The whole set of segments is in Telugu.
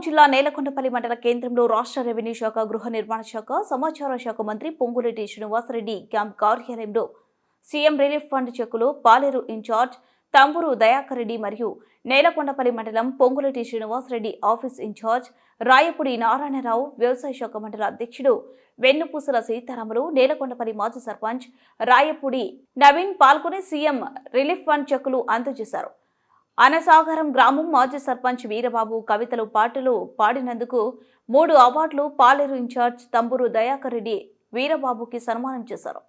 జిల్లా నేలకొండపల్లి మండల కేంద్రంలో రాష్ట్ర రెవెన్యూ శాఖ, గృహ నిర్మాణ శాఖ, సమాచార శాఖ మంత్రి పొంగులేటి శ్రీనివాసరెడ్డి క్యాంప్ కార్యాలయంలో సీఎం రిలీఫ్ ఫండ్ చెక్కులు పాలేరు ఇన్ఛార్జ్ తంబూరు దయాకర్ రెడ్డి మరియు నేలకొండపల్లి మండలం పొంగులేటి శ్రీనివాసరెడ్డి ఆఫీస్ ఇన్ఛార్జ్ రాయపుడి నారాయణరావు, వ్యవసాయ శాఖ మండల అధ్యక్షుడు వెన్నుపూసల సీతారాములు, నేలకొండపల్లి మాజీ సర్పంచ్ రాయపుడి నవీన్ పాల్గొని సీఎం రిలీఫ్ ఫండ్ చెక్కులు అందజేశారు. అనసాగరం గ్రామం మాజీ సర్పంచ్ వీరబాబు కవితలు పాటలు పాడినందుకు 3 అవార్డులు పాలేరు ఇన్ఛార్జ్ తంబూరు దయాకర్ రెడ్డి వీరబాబుకి సన్మానం చేశారు.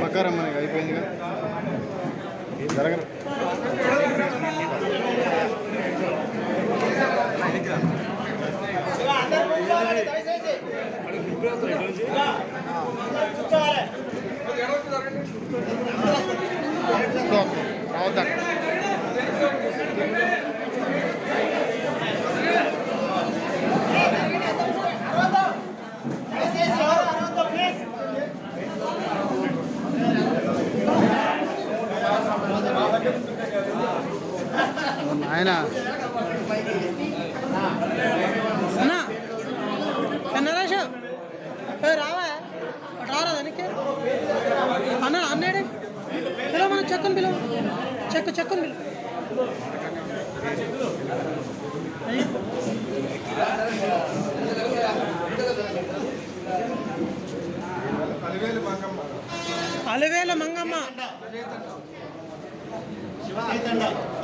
పక్కారం మనకి అయిపోయిందిగా జరగదు. ఆయన కన్నరాజ రావా రారా దానికి అన్న అన్నాడే పిలవ మనం చెక్కుని పిలవ చెక్కుని పిలవ అలివేల మంగమ్మ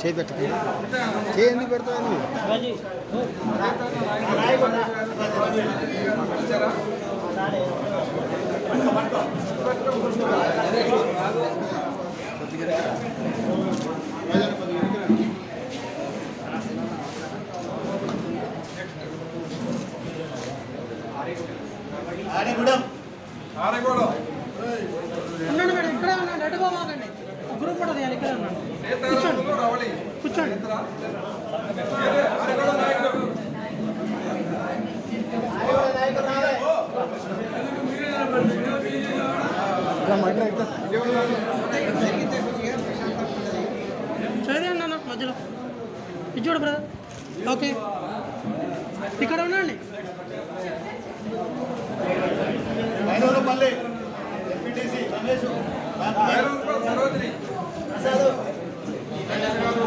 చేతి పెట్ట చేయి ఎందుకు పెడతావు? ఉన్నాడు మేడం, ఇక్కడే ఉన్నాడు, అడ్డుకోమాకండి. గ్రూప్ ఫోటో తీయాలి, ఇక్కడే ఉన్నాడు. కూర్చోండి. చదివండి అన్న మధ్యలో ఇది చూడు బ్రదర్. ఓకే, ఇక్కడ ఉండండి.